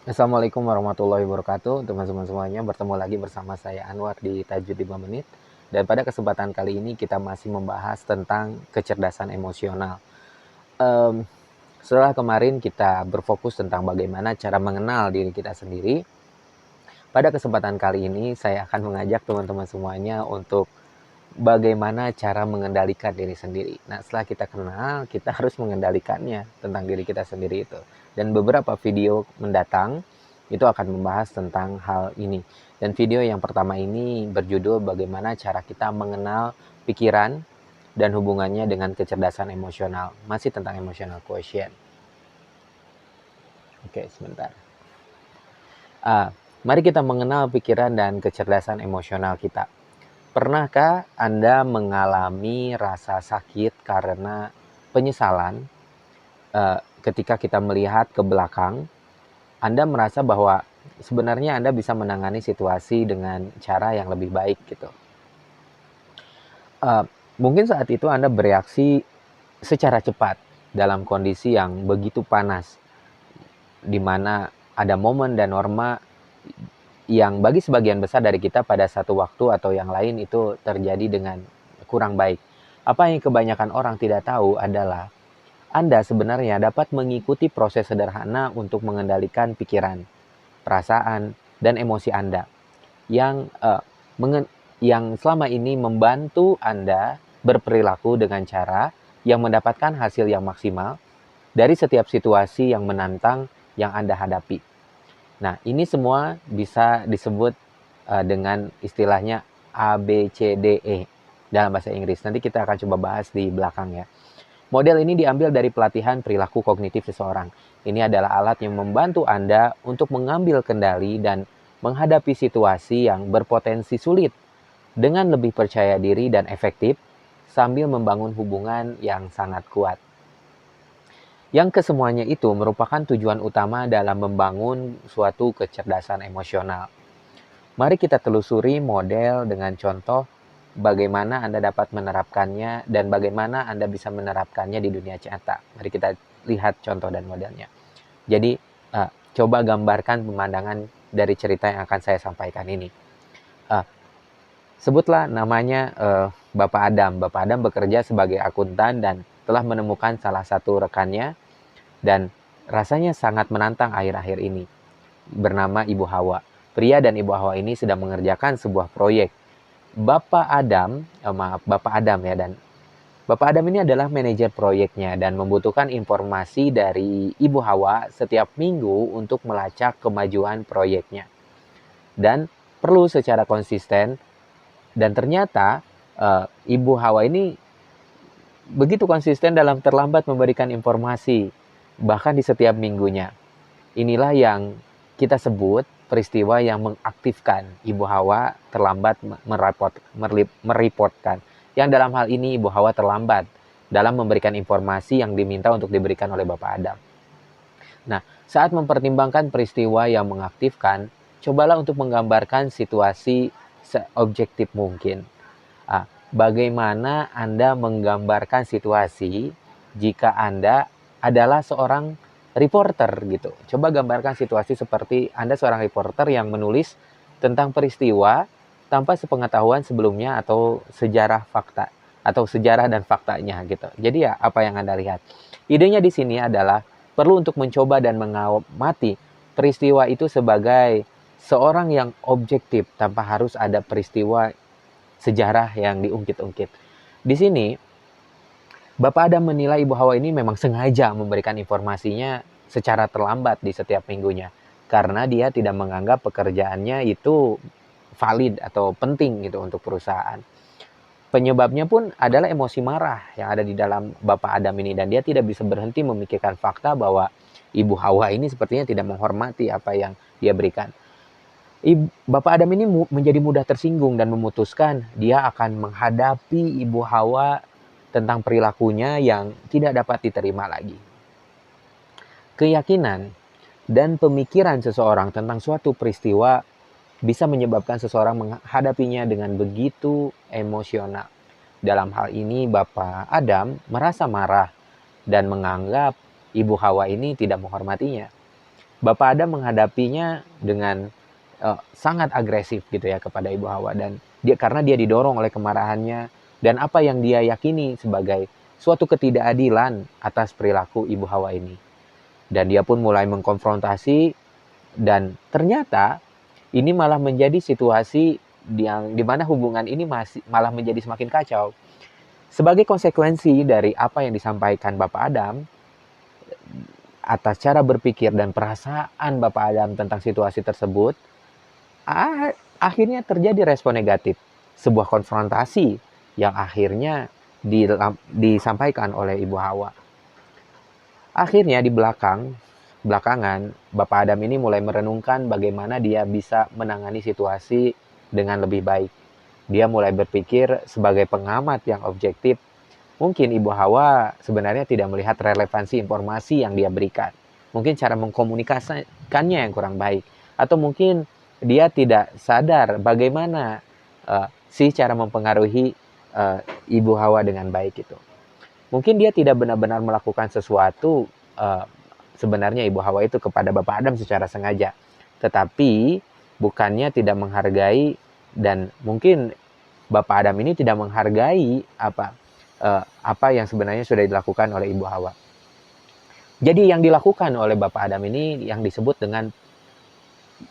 Assalamualaikum warahmatullahi wabarakatuh, teman-teman semuanya. Bertemu lagi bersama saya Anwar di Tajud 5 Menit. Dan pada kesempatan kali ini kita masih membahas tentang kecerdasan emosional. Em, Setelah kemarin kita berfokus tentang bagaimana cara mengenal diri kita sendiri, pada kesempatan kali ini saya akan mengajak teman-teman semuanya untuk bagaimana cara mengendalikan diri sendiri. Nah, setelah kita kenal, kita harus mengendalikannya tentang diri kita sendiri itu. Dan beberapa video mendatang itu akan membahas tentang hal ini. Dan video yang pertama ini berjudul bagaimana cara kita mengenal pikiran dan hubungannya dengan kecerdasan emosional. Masih tentang emotional quotient. Oke, sebentar. Ah, Mari kita mengenal pikiran dan kecerdasan emosional kita. Pernahkah Anda mengalami rasa sakit karena penyesalan ketika kita melihat ke belakang? Anda merasa bahwa sebenarnya Anda bisa menangani situasi dengan cara yang lebih baik gitu. Eh, Mungkin saat itu Anda bereaksi secara cepat dalam kondisi yang begitu panas, di mana ada momen dan norma yang bagi sebagian besar dari kita pada satu waktu atau yang lain itu terjadi dengan kurang baik. Apa yang kebanyakan orang tidak tahu adalah Anda sebenarnya dapat mengikuti proses sederhana untuk mengendalikan pikiran, perasaan, dan emosi Anda yang yang selama ini membantu Anda berperilaku dengan cara yang mendapatkan hasil yang maksimal dari setiap situasi yang menantang yang Anda hadapi. Nah, ini semua bisa disebut dengan istilahnya A, B, C, D, E dalam bahasa Inggris. Nanti kita akan coba bahas di belakang ya. Model ini diambil dari pelatihan perilaku kognitif seseorang. Ini adalah alat yang membantu Anda untuk mengambil kendali dan menghadapi situasi yang berpotensi sulit dengan lebih percaya diri dan efektif sambil membangun hubungan yang sangat kuat. Yang kesemuanya itu merupakan tujuan utama dalam membangun suatu kecerdasan emosional. Mari kita telusuri model dengan contoh bagaimana Anda dapat menerapkannya dan bagaimana Anda bisa menerapkannya di dunia nyata. Mari kita lihat contoh dan modelnya. Jadi, coba gambarkan pemandangan dari cerita yang akan saya sampaikan ini. Uh, Sebutlah namanya Bapak Adam. Bapak Adam bekerja sebagai akuntan dan telah menemukan salah satu rekannya dan rasanya sangat menantang akhir-akhir ini, bernama Ibu Hawa. Pria dan Ibu Hawa ini sedang mengerjakan sebuah proyek. Bapak Adam ya, dan Bapak Adam ini adalah manajer proyeknya dan membutuhkan informasi dari Ibu Hawa setiap minggu untuk melacak kemajuan proyeknya. Dan perlu secara konsisten, dan ternyata Ibu Hawa ini begitu konsisten dalam terlambat memberikan informasi, bahkan di setiap minggunya. Inilah yang kita sebut peristiwa yang mengaktifkan Ibu Hawa terlambat mereportkan. Yang dalam hal ini Ibu Hawa terlambat dalam memberikan informasi yang diminta untuk diberikan oleh Bapak Adam. Nah, saat mempertimbangkan peristiwa yang mengaktifkan, cobalah untuk menggambarkan situasi seobjektif mungkin. Bagaimana Anda menggambarkan situasi jika Anda adalah seorang reporter gitu. Coba gambarkan situasi seperti Anda seorang reporter yang menulis tentang peristiwa tanpa sepengetahuan sebelumnya atau sejarah fakta atau sejarah dan faktanya gitu. Jadi ya apa yang Anda lihat. Idenya di sini adalah perlu untuk mencoba dan mengamati peristiwa itu sebagai seorang yang objektif tanpa harus ada peristiwa sejarah yang diungkit-ungkit. Di sini, Bapak Adam menilai Ibu Hawa ini memang sengaja memberikan informasinya secara terlambat di setiap minggunya. Karena dia tidak menganggap pekerjaannya itu valid atau penting gitu untuk perusahaan. Penyebabnya pun adalah emosi marah yang ada di dalam Bapak Adam ini. Dan dia tidak bisa berhenti memikirkan fakta bahwa Ibu Hawa ini sepertinya tidak menghormati apa yang dia berikan. Bapak Adam ini menjadi mudah tersinggung dan memutuskan dia akan menghadapi Ibu Hawa tentang perilakunya yang tidak dapat diterima lagi. Keyakinan dan pemikiran seseorang tentang suatu peristiwa bisa menyebabkan seseorang menghadapinya dengan begitu emosional. Dalam hal ini Bapak Adam merasa marah dan menganggap Ibu Hawa ini tidak menghormatinya. Bapak Adam menghadapinya dengan sangat agresif gitu ya kepada Ibu Hawa, dan karena dia didorong oleh kemarahannya dan apa yang dia yakini sebagai suatu ketidakadilan atas perilaku Ibu Hawa ini. Dan dia pun mulai mengkonfrontasi, dan ternyata ini malah menjadi situasi yang dimana hubungan ini malah menjadi semakin kacau. Sebagai konsekuensi dari apa yang disampaikan Bapak Adam, atas cara berpikir dan perasaan Bapak Adam tentang situasi tersebut, akhirnya terjadi respon negatif. Sebuah konfrontasi yang akhirnya disampaikan oleh Ibu Hawa. Akhirnya di belakangan, Bapak Adam ini mulai merenungkan bagaimana dia bisa menangani situasi dengan lebih baik. Dia mulai berpikir sebagai pengamat yang objektif. Mungkin Ibu Hawa sebenarnya tidak melihat relevansi informasi yang dia berikan. Mungkin cara mengkomunikasikannya yang kurang baik. Atau mungkin dia tidak sadar bagaimana sih cara mempengaruhi Ibu Hawa dengan baik itu. Mungkin dia tidak benar-benar melakukan sesuatu sebenarnya Ibu Hawa itu kepada Bapak Adam secara sengaja. Tetapi bukannya tidak menghargai, dan mungkin Bapak Adam ini tidak menghargai apa yang sebenarnya sudah dilakukan oleh Ibu Hawa. Jadi yang dilakukan oleh Bapak Adam ini yang disebut dengan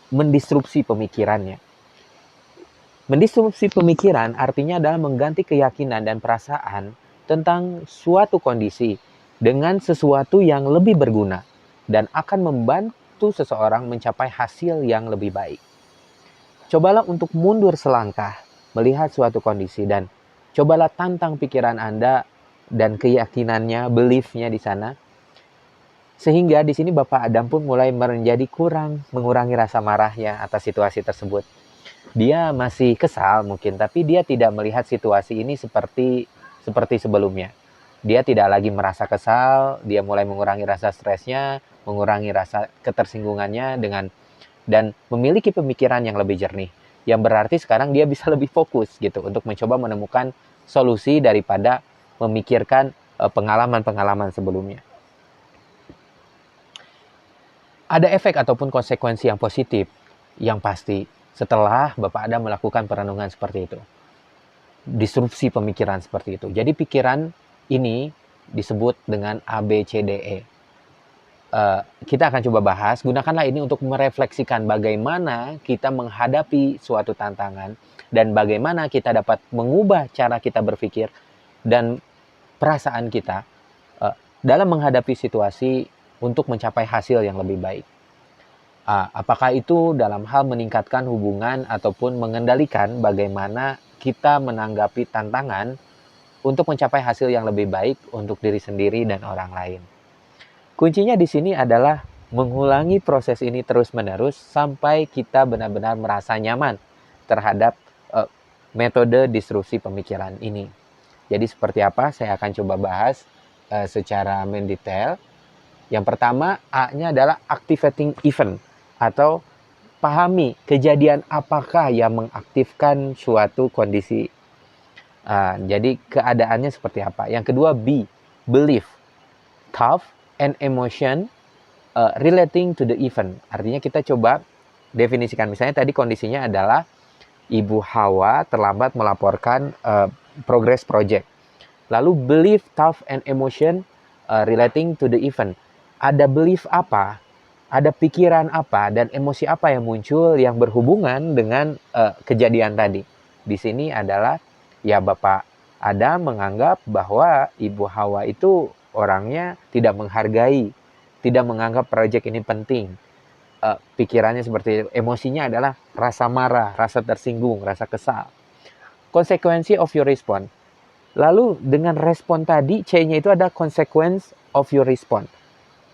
mendisrupsi pemikirannya. Mendisrupsi pemikiran artinya adalah mengganti keyakinan dan perasaan tentang suatu kondisi dengan sesuatu yang lebih berguna dan akan membantu seseorang mencapai hasil yang lebih baik. Cobalah untuk mundur selangkah melihat suatu kondisi, dan cobalah tantang pikiran Anda dan keyakinannya, beliefnya di sana. Sehingga di sini Bapak Adam pun mulai menjadi mengurangi rasa marahnya atas situasi tersebut. Dia masih kesal mungkin, tapi dia tidak melihat situasi ini seperti sebelumnya. Dia tidak lagi merasa kesal, dia mulai mengurangi rasa stresnya, mengurangi rasa ketersinggungannya dan memiliki pemikiran yang lebih jernih. Yang berarti sekarang dia bisa lebih fokus gitu untuk mencoba menemukan solusi daripada memikirkan pengalaman-pengalaman sebelumnya. Ada efek ataupun konsekuensi yang positif yang pasti setelah Bapak Adam melakukan perenungan seperti itu. Disrupsi pemikiran seperti itu. Jadi pikiran ini disebut dengan ABCDE. Kita akan coba bahas, gunakanlah ini untuk merefleksikan bagaimana kita menghadapi suatu tantangan dan bagaimana kita dapat mengubah cara kita berpikir dan perasaan kita dalam menghadapi situasi untuk mencapai hasil yang lebih baik. Apakah itu dalam hal meningkatkan hubungan ataupun mengendalikan bagaimana kita menanggapi tantangan untuk mencapai hasil yang lebih baik untuk diri sendiri dan orang lain. Kuncinya di sini adalah mengulangi proses ini terus-menerus sampai kita benar-benar merasa nyaman terhadap metode disrupsi pemikiran ini. Jadi seperti apa? Saya akan coba bahas secara mendetail. Yang pertama, A-nya adalah activating event atau pahami kejadian apakah yang mengaktifkan suatu kondisi. Jadi keadaannya seperti apa. Yang kedua, B, belief, thought, and emotion relating to the event. Artinya kita coba definisikan. Misalnya tadi kondisinya adalah Ibu Hawa terlambat melaporkan progress project. Lalu belief, thought, and emotion relating to the event. Ada belief apa, ada pikiran apa, dan emosi apa yang muncul yang berhubungan dengan kejadian tadi. Di sini adalah ya Bapak Adam menganggap bahwa Ibu Hawa itu orangnya tidak menghargai, tidak menganggap proyek ini penting. Pikirannya seperti itu. Emosinya adalah rasa marah, rasa tersinggung, rasa kesal. Konsekuensi of your response. Lalu dengan respon tadi, C-nya itu ada consequence of your response.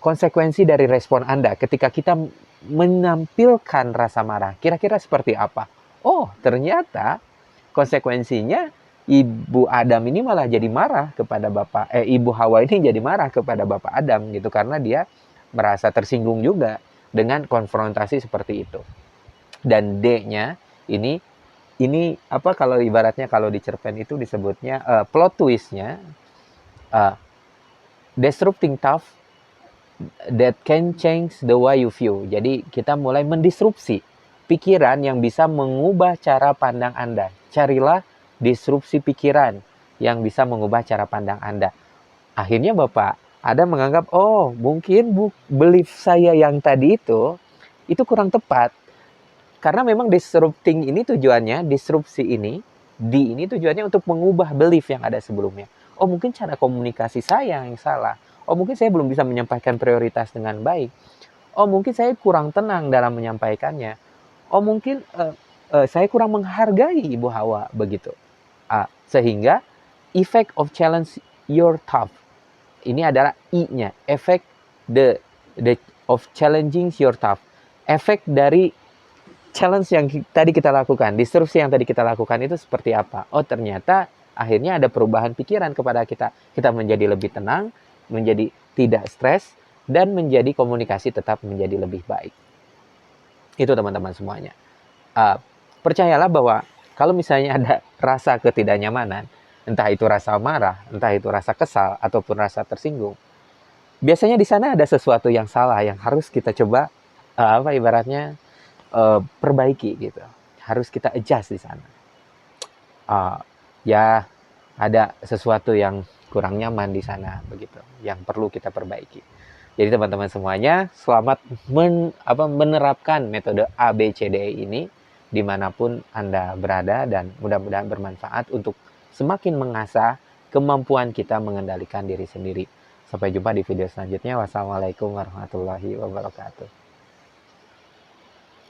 Konsekuensi dari respon Anda ketika kita menampilkan rasa marah. Kira-kira seperti apa? Oh, ternyata konsekuensinya Ibu Adam ini malah jadi marah kepada Ibu Hawa ini jadi marah kepada Bapak Adam gitu, karena dia merasa tersinggung juga dengan konfrontasi seperti itu. Dan D-nya ini apa, kalau ibaratnya kalau di cerpen itu disebutnya plot twist-nya disrupting thought that can change the way you view. Jadi kita mulai mendisrupsi pikiran yang bisa mengubah cara pandang Anda. Carilah disrupsi pikiran yang bisa mengubah cara pandang Anda. Akhirnya Bapak ada menganggap, oh mungkin belief saya yang tadi itu kurang tepat. Karena memang disrupting ini tujuannya, disrupsi ini tujuannya untuk mengubah belief yang ada sebelumnya. Oh mungkin cara komunikasi saya yang salah. Oh mungkin saya belum bisa menyampaikan prioritas dengan baik. Oh mungkin saya kurang tenang dalam menyampaikannya. Oh mungkin saya kurang menghargai Ibu Hawa begitu. Sehingga effect of challenge your tough. Ini adalah I-nya, effect the of challenging your tough. Efek dari challenge yang tadi kita lakukan, disrupsi yang tadi kita lakukan itu seperti apa? Oh ternyata akhirnya ada perubahan pikiran kepada kita. Kita menjadi lebih tenang, menjadi tidak stres, dan menjadi komunikasi tetap menjadi lebih baik. Itu teman-teman semuanya. Percayalah bahwa kalau misalnya ada rasa ketidaknyamanan, entah itu rasa marah, entah itu rasa kesal, ataupun rasa tersinggung, biasanya di sana ada sesuatu yang salah yang harus kita coba ibaratnya perbaiki gitu. Harus kita adjust di sana. Ya ada sesuatu yang kurang nyaman di sana begitu, yang perlu kita perbaiki. Jadi teman-teman semuanya, selamat menerapkan metode ABCDE ini dimanapun Anda berada, dan mudah-mudahan bermanfaat untuk semakin mengasah kemampuan kita mengendalikan diri sendiri. Sampai jumpa di video selanjutnya. Wassalamualaikum warahmatullahi wabarakatuh.